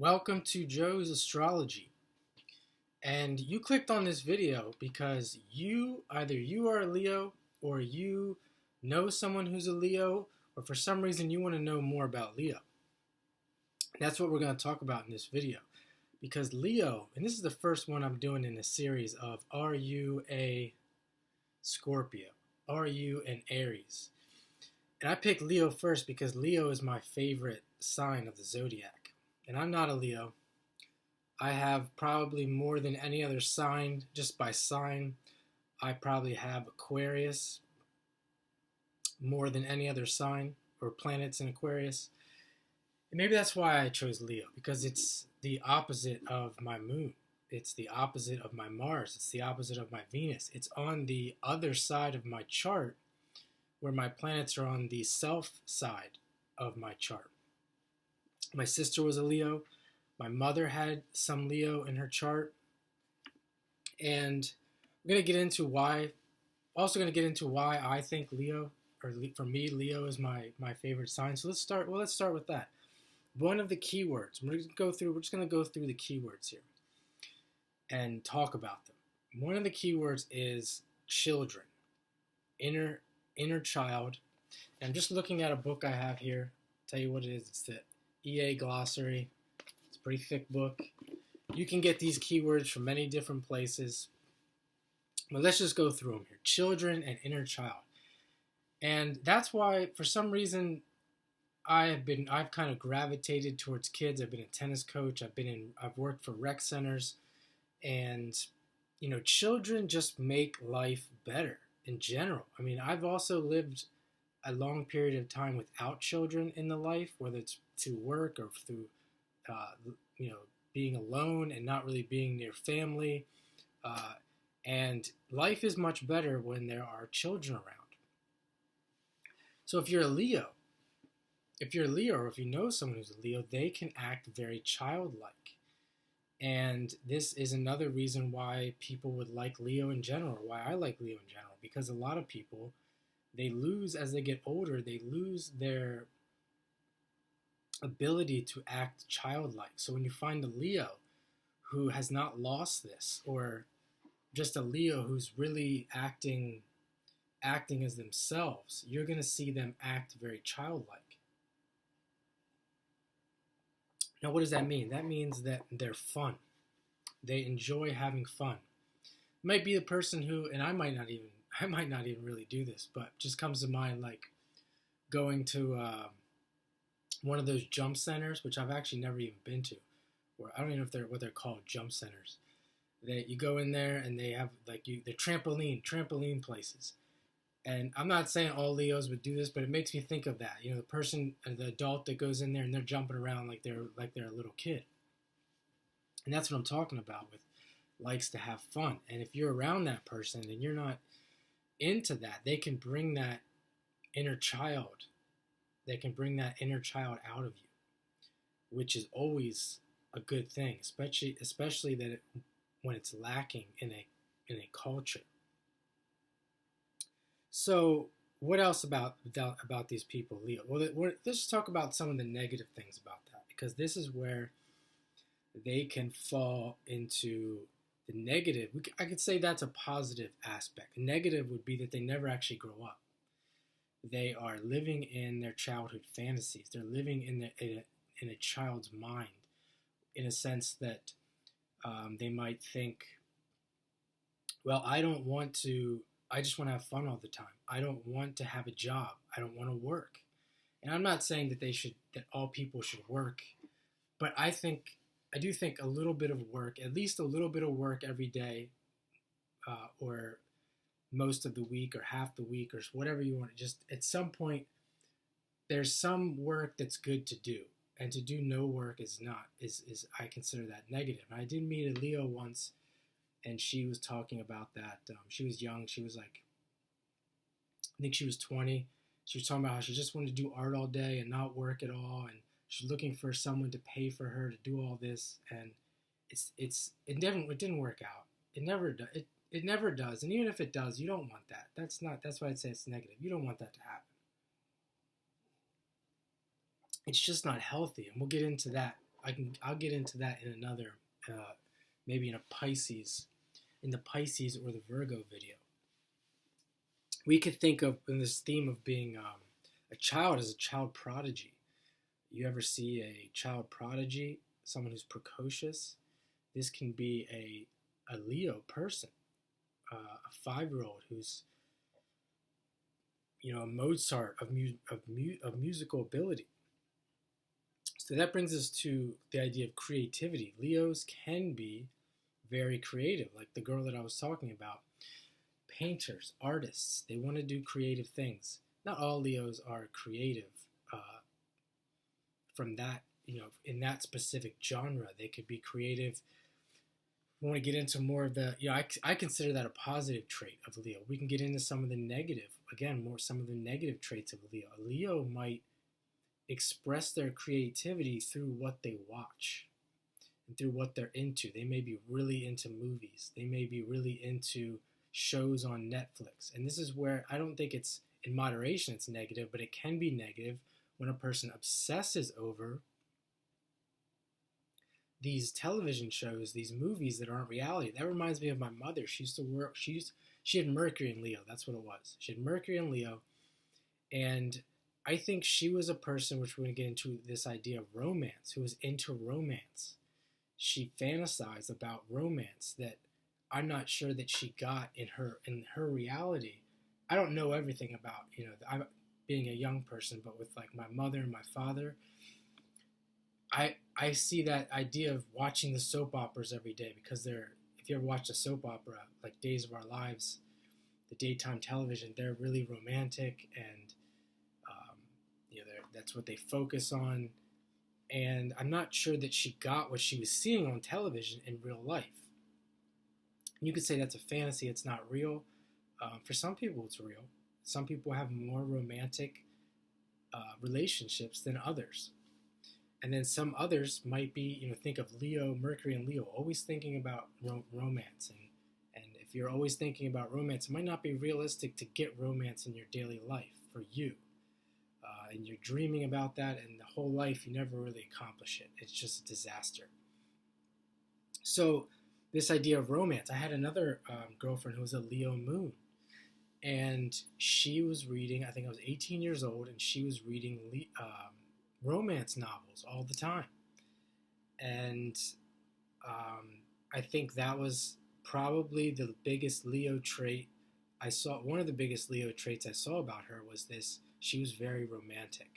Welcome to Joe's Astrology. And you clicked on this video because either you are a Leo or you know someone who's a Leo, or for some reason you want to know more about Leo. That's what we're going to talk about in this video. Because Leo, and this is the first one I'm doing in a series of Are You a Scorpio? Are you an Aries? And I picked Leo first because Leo is my favorite sign of the zodiac. And I'm not a Leo. I have probably more than any other sign, just by sign. I probably have Aquarius more than any other sign, or planets in Aquarius. And maybe that's why I chose Leo, because it's the opposite of my moon. It's the opposite of my Mars. It's the opposite of my Venus. It's on the other side of my chart, where my planets are on the self side of my chart. My sister was a Leo. My mother had some Leo in her chart. And we're going to get into why. Also going to get into why I think Leo, or for me, Leo is my favorite sign. So let's start with that. One of the keywords. We're just going to go through the keywords here and talk about them. One of the keywords is children. Inner child. And I'm just looking at a book I have here. I'll tell you what it is. It's the EA Glossary. It's a pretty thick book. You can get these keywords from many different places. But let's just go through them here. Children and inner child. And that's why, for some reason, I've kind of gravitated towards kids. I've been a tennis coach. I've worked for rec centers. And, children just make life better in general. I mean, I've also lived a long period of time without children in the life, whether it's through work or through, being alone and not really being near family. And life is much better when there are children around. So if you're a Leo, or if you know someone who's a Leo, they can act very childlike. And this is another reason why people would like Leo in general, or why I like Leo in general, because a lot of people, as they get older, they lose their ability to act childlike. So when you find a Leo who has not lost this, or just a Leo who's really acting as themselves, you're going to see them act very childlike. Now, what does that mean? That means that they're fun. They enjoy having fun. Might be the person who, and I might not even really do this, but just comes to mind, like going to one of those jump centers, which I've actually never even been to, or I don't even know what they're called, jump centers. You go in there and they have the trampoline places. And I'm not saying all Leos would do this, but it makes me think of that. The adult that goes in there and they're jumping around like they're a little kid. And that's what I'm talking about with likes to have fun. And if you're around that person and you're not into that, they can bring that inner child. They can bring that inner child out of you, which is always a good thing, especially when it's lacking in a culture. So, what else about these people, Leo? Well, let's talk about some of the negative things about that, because this is where they can fall into the negative. I could say that's a positive aspect. A negative would be that they never actually grow up. They are living in their childhood fantasies. They're living in a child's mind, in a sense that they might think, well, I just want to have fun all the time. I don't want to have a job. I don't want to work. And I'm not saying that all people should work, but I do think a little bit of work, at least a little bit of work every day, or most of the week, or half the week, or whatever you want. Just at some point, there's some work that's good to do, and to do no work is I consider that negative. And I did meet a Leo once. And she was talking about that. She was young. She was I think she was 20. She was talking about how she just wanted to do art all day and not work at all. And she's looking for someone to pay for her to do all this. And it didn't work out. It never does. It never does. And even if it does, you don't want that. That's why I'd say it's negative. You don't want that to happen. It's just not healthy. And we'll get into that I'll get into that in another, maybe in the Pisces or the Virgo video. We could think of in this theme of being a child as a child prodigy. You ever see a child prodigy, someone who's precocious? This can be a Leo person, a 5-year-old who's a Mozart of musical ability. So that brings us to the idea of creativity. Leos can be very creative, like the girl that I was talking about. Painters, artists, they want to do creative things. Not all Leos are creative from that, in that specific genre. They could be creative. We want to get into more of the, I consider that a positive trait of Leo. We can get into some of the negative, some of the negative traits of Leo. A Leo might express their creativity through what they watch and through what they're into. They may be really into movies. They may be really into shows on Netflix. And this is where I don't think it's in moderation it's negative, but it can be negative when a person obsesses over these television shows, these movies that aren't reality. That reminds me of my mother. She used to work, she had Mercury in Leo. That's what it was. She had Mercury in Leo. And I think she was a person, which we're going to get into this idea of romance, who was into romance. She fantasized about romance that I'm not sure that she got in her reality. I don't know everything about, I'm being a young person, but with like my mother and my father, I see that idea of watching the soap operas every day because if you ever watched a soap opera, like Days of Our Lives, the daytime television, they're really romantic and, that's what they focus on. And I'm not sure that she got what she was seeing on television in real life. You could say that's a fantasy, it's not real. For some people, it's real. Some people have more romantic relationships than others. And then some others might be, think of Leo, Mercury and Leo, always thinking about romance. And if you're always thinking about romance, it might not be realistic to get romance in your daily life for you. And you're dreaming about that, and the whole life you never really accomplish it. It's just a disaster. So this idea of romance, I had another girlfriend who was a Leo moon. And she was reading, I think I was 18 years old, and she was reading romance novels all the time. And I think that was probably the biggest Leo trait I saw. One of the biggest Leo traits I saw about her was this: she was very romantic.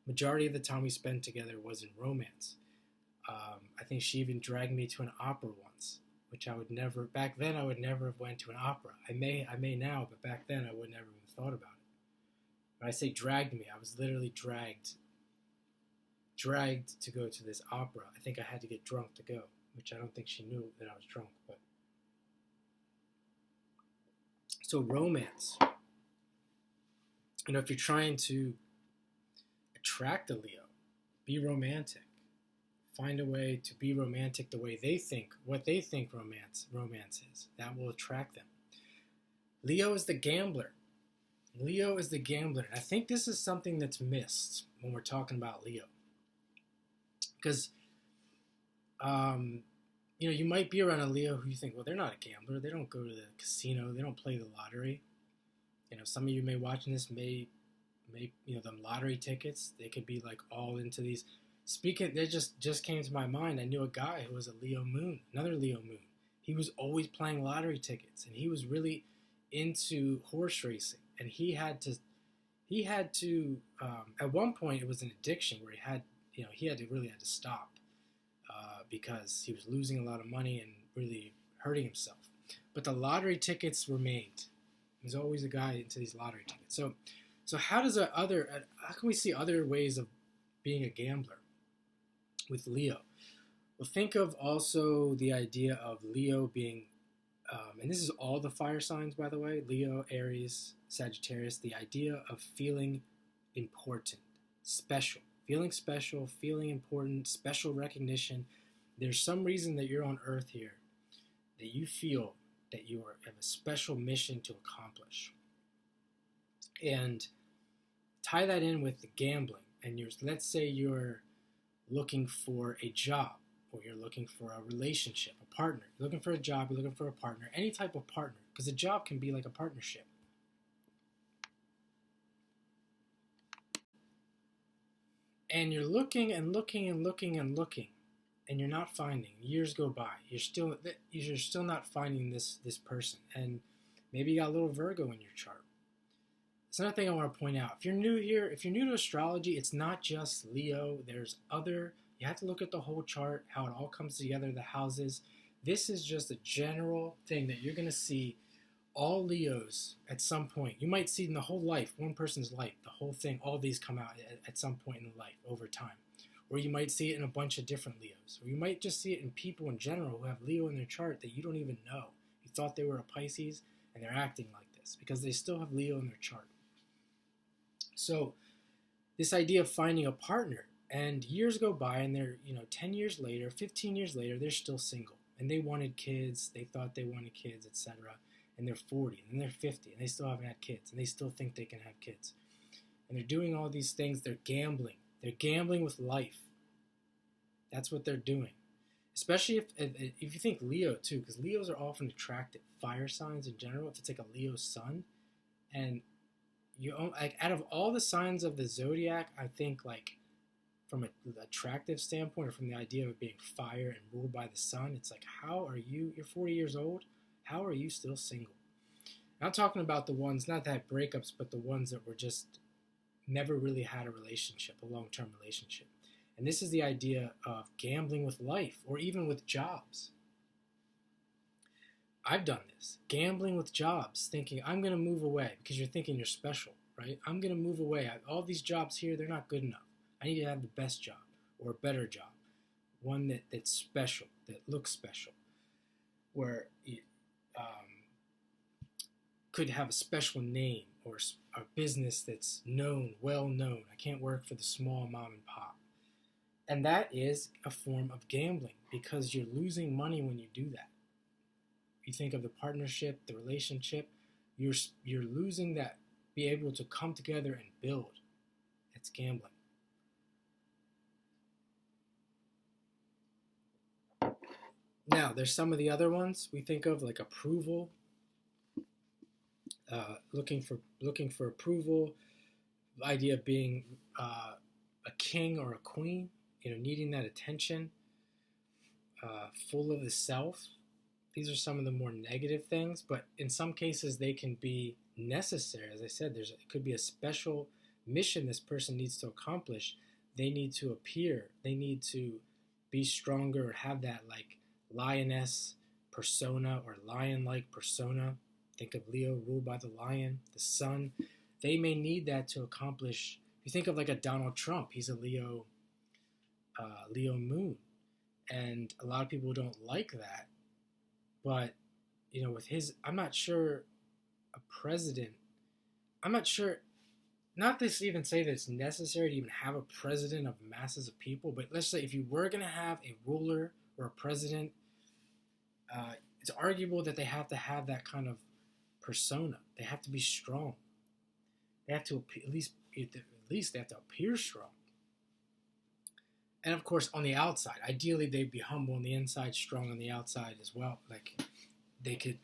Majority of the time we spent together was in romance. I think she even dragged me to an opera once, which back then I would never have went to an opera. I may now, but back then I would never have thought about it. When I say dragged me, I was literally dragged to go to this opera. I think I had to get drunk to go, which I don't think she knew that I was drunk. But so romance, if you're trying to attract a Leo, be romantic. Find a way to be romantic the way they think, what they think romance is. That will attract them. Leo is the gambler. Leo is the gambler. And I think this is something that's missed when we're talking about Leo. Because, you might be around a Leo who you think, well, they're not a gambler. They don't go to the casino. They don't play the lottery. Some of you may watching this may them lottery tickets. They could be like all into these. Speaking, that just came to my mind. I knew a guy who was a Leo moon, another Leo moon. He was always playing lottery tickets, and he was really into horse racing. And he had to. At one point, it was an addiction where he really had to stop because he was losing a lot of money and really hurting himself. But the lottery tickets remained. He was always a guy into these lottery tickets. So how can we see other ways of being a gambler with Leo? Well, think of also the idea of Leo being, and this is all the fire signs, by the way, Leo, Aries, Sagittarius, the idea of feeling important, feeling special, feeling important, special recognition. There's some reason that you're on Earth here, that you feel that you have a special mission to accomplish. And tie that in with the gambling. And let's say you're looking for a job, or you're looking for a relationship, a partner. You're looking for a job, you're looking for a partner, any type of partner, because a job can be like a partnership. And you're looking and looking and looking and looking, and you're not finding. Years go by. You're still not finding this person, and maybe you got a little Virgo in your chart. It's another thing I want to point out. If you're new here, if you're new to astrology, it's not just Leo. There's other. You have to look at the whole chart, how it all comes together, the houses. This is just a general thing that you're going to see all Leos at some point. You might see in the whole life, one person's life, the whole thing, all these come out at some point in life over time. Or you might see it in a bunch of different Leos. Or you might just see it in people in general who have Leo in their chart that you don't even know. You thought they were a Pisces and they're acting like this because they still have Leo in their chart. So this idea of finding a partner, and years go by and they're, 10 years later, 15 years later, they're still single. And they wanted kids, they thought they wanted kids, etc. And they're 40, and they're 50, and they still haven't had kids, and they still think they can have kids. And they're doing all these things, they're gambling. They're gambling with life. That's what they're doing. Especially if you think Leo, too, because Leos are often attractive. Fire signs in general, if it's like a Leo sun, and out of all the signs of the zodiac, I think from an attractive standpoint, or from the idea of it being fire and ruled by the sun, it's like, how are you? You're 40 years old. How are you still single? I'm talking about the ones, not that breakups, but the ones that were just never really had a relationship, a long-term relationship. And this is the idea of gambling with life, or even with jobs. I've done this, gambling with jobs, thinking I'm going to move away, because you're thinking you're special, right? I'm going to move away. All these jobs here, they're not good enough. I need to have the best job, or a better job, one that's special, that looks special, where could have a special name, or a business that's known, well known. I can't work for the small mom and pop. And that is a form of gambling, because you're losing money when you do that. You think of the partnership, the relationship, you're losing that, be able to come together and build. That's gambling. Now, there's some of the other ones we think of, like approval, looking for approval, the idea of being a king or a queen, needing that attention, full of the self. These are some of the more negative things, but in some cases they can be necessary. As I said, it could be a special mission this person needs to accomplish. They need to appear. They need to be stronger, or have that lioness persona, or lion-like persona. Think of Leo ruled by the lion, the sun. They may need that to accomplish. If you think of a Donald Trump, he's a Leo moon, and a lot of people don't like that. But with his, I'm not sure a president. I'm not sure. Not to even say that it's necessary to even have a president of masses of people, but let's say if you were going to have a ruler or a president, it's arguable that they have to have that kind of persona. They have to be strong. They have to at least they have to appear strong. And of course, on the outside, ideally they'd be humble on the inside, strong on the outside as well. They could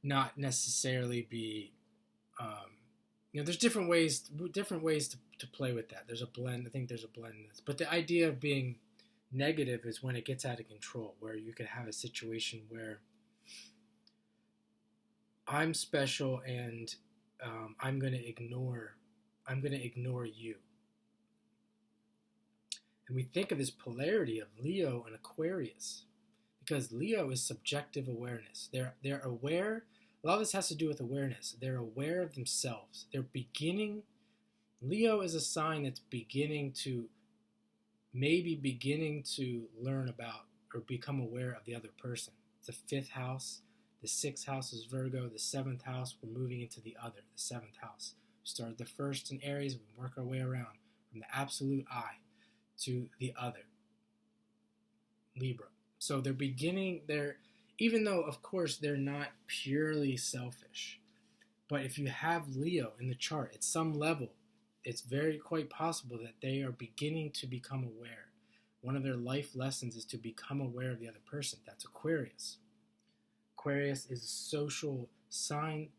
not necessarily be. There's different ways to play with that. There's a blend. I think there's a blend in this. But the idea of being negative is when it gets out of control, where you could have a situation where I'm special and I'm going to ignore you. And we think of this polarity of Leo and Aquarius, because Leo is subjective awareness. They're aware. A lot of this has to do with awareness. They're aware of themselves. Leo is a sign that's beginning to learn about or become aware of the other person. It's the 5th house. The 6th house is Virgo. The 7th house, we're moving into the other, the 7th house. We started the first in Aries. We work our way around from the absolute I to the other, Libra. So even though, of course, they're not purely selfish, but if you have Leo in the chart at some level, it's very quite possible that they are beginning to become aware. One of their life lessons is to become aware of the other person. That's Aquarius. Aquarius is a social sign.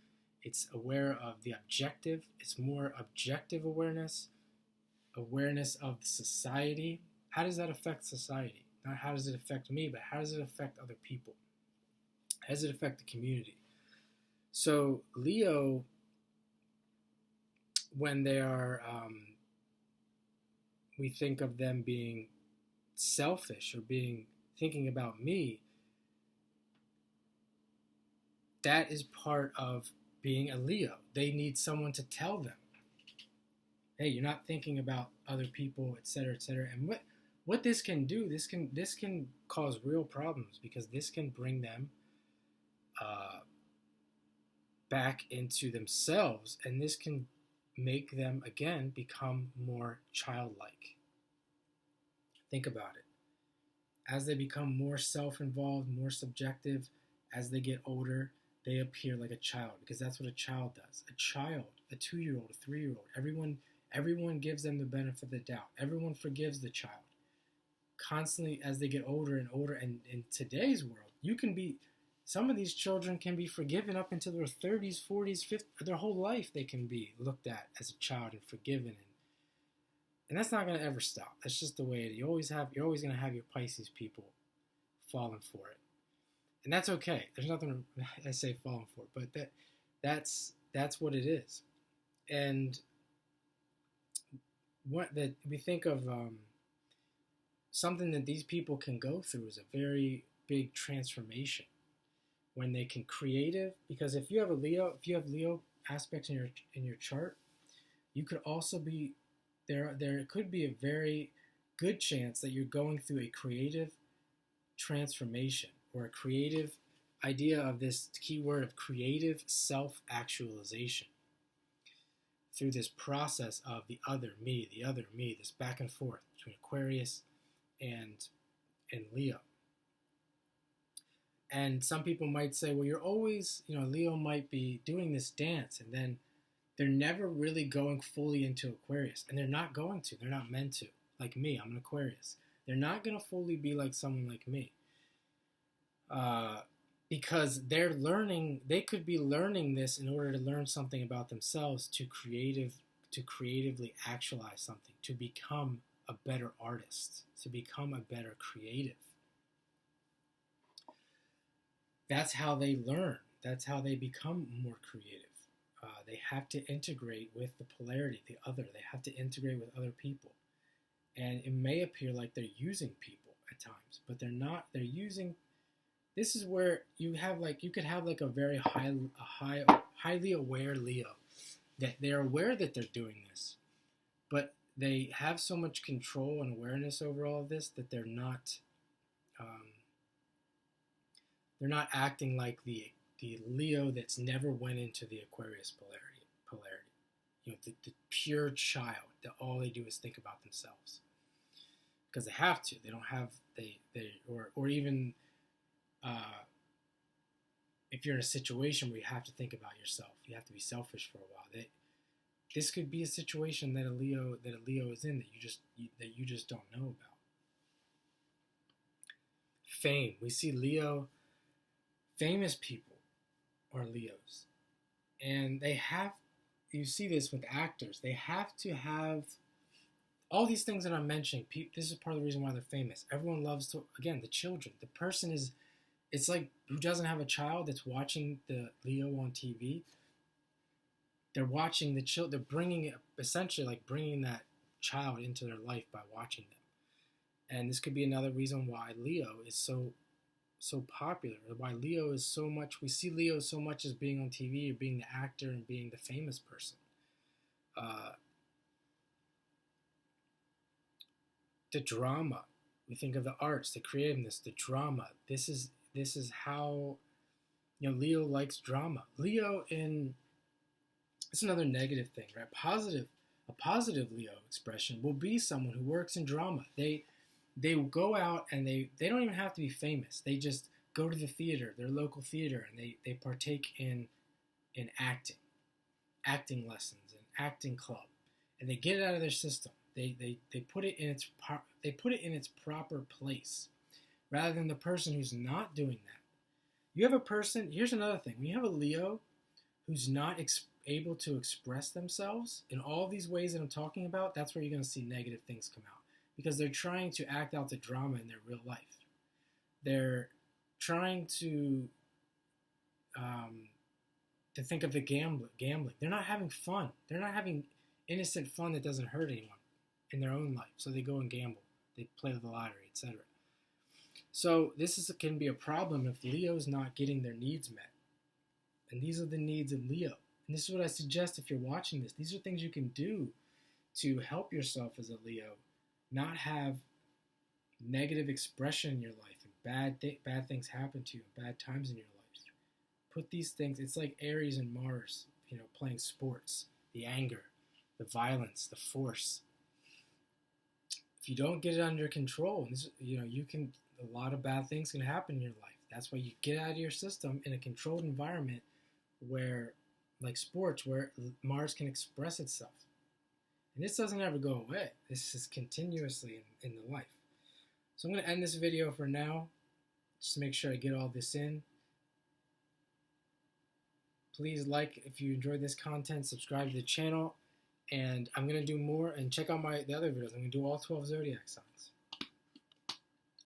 It's aware of the objective. It's more objective awareness, awareness of society. How does that affect society? Not how does it affect me, but how does it affect other people? How does it affect the community? So Leo, when they are, we think of them being selfish or being thinking about me. That is part of being a Leo. They need someone to tell them, hey, you're not thinking about other people, etc., etc. And what this can do, this can cause real problems, because this can bring them back into themselves, and this can make them again become more childlike. Think about it. As they become more self-involved, more subjective, as they get older, they appear like a child, because that's what a child does. A child, a 2-year-old, a 3-year-old, everyone gives them the benefit of the doubt. Everyone forgives the child. Constantly, as they get older and older, and in today's world, some of these children can be forgiven up until their 30s, 40s, 50s, their whole life they can be looked at as a child and forgiven. And that's not going to ever stop. That's just the way it is. You're always going to have your Pisces people falling for it. And that's okay. There's nothing I say falling for it, but that's what it is. And what that we think of something that these people can go through is a very big transformation when they can creative. Because if you have Leo aspects in your chart, you could also be there could be a very good chance that you're going through a creative transformation, or a creative idea of this keyword of creative self-actualization through this process of the other me, this back and forth between Aquarius and Leo. And some people might say, well, you're always, Leo might be doing this dance, and then they're never really going fully into Aquarius. And they're not going to. They're not meant to. Like me, I'm an Aquarius. They're not going to fully be like someone like me. Because they could be learning this in order to learn something about themselves, to creatively actualize something, to become a better artist, to become a better creative. That's how they learn. That's how they become more creative. They have to integrate with the polarity, the other. They have to integrate with other people. And it may appear like they're using people at times, but they're not. They're using. This is where you could have a very highly aware Leo, that they're aware that they're doing this, but they have so much control and awareness over all of this that they're not acting like the Leo that's never went into the Aquarius polarity. The pure child that all they do is think about themselves, because they have to. They don't have or even if you're in a situation where you have to think about yourself, you have to be selfish for a while. This could be a situation that a Leo is in that you just don't know about. Fame. We see Leo. Famous people are Leos, and they have. You see this with actors. They have to have all these things that I'm mentioning. This is part of the reason why they're famous. Everyone loves the children. The person is. It's like, who doesn't have a child that's watching the Leo on TV? They're watching the child. They're bringing that child into their life by watching them. And this could be another reason why Leo is so popular, or why Leo is so much. We see Leo so much as being on TV, or being the actor and being the famous person. The drama. We think of the arts, the creativeness, the drama. This is how, Leo likes drama. It's another negative thing, right? A positive Leo expression will be someone who works in drama. They go out and they don't even have to be famous. They just go to the theater, their local theater, and they partake in acting lessons, and acting club. and they get it out of their system. They put it in its proper place, rather than the person who's not doing that. You have a person. Here's another thing: when you have a Leo who's not able to express themselves in all these ways that I'm talking about, that's where you're going to see negative things come out, because they're trying to act out the drama in their real life. They're trying to think of the gambling. They're not having fun. They're not having innocent fun that doesn't hurt anyone in their own life. So they go and gamble. They play the lottery, etc. So can be a problem if Leo's not getting their needs met. And these are the needs of Leo. And this is what I suggest if you're watching this. These are things you can do to help yourself as a Leo not have negative expression in your life and bad things happen to you, bad times in your life. Put these things, it's like Aries and Mars, playing sports, the anger, the violence, the force. If you don't get it under control, a lot of bad things can happen in your life. That's why you get out of your system in a controlled environment where, like sports, where Mars can express itself. And this doesn't ever go away. This is continuously in the life. So I'm going to end this video for now, just to make sure I get all this in. Please like if you enjoyed this content, subscribe to the channel, and I'm going to do more, and check out the other videos. I'm going to do all 12 zodiac signs.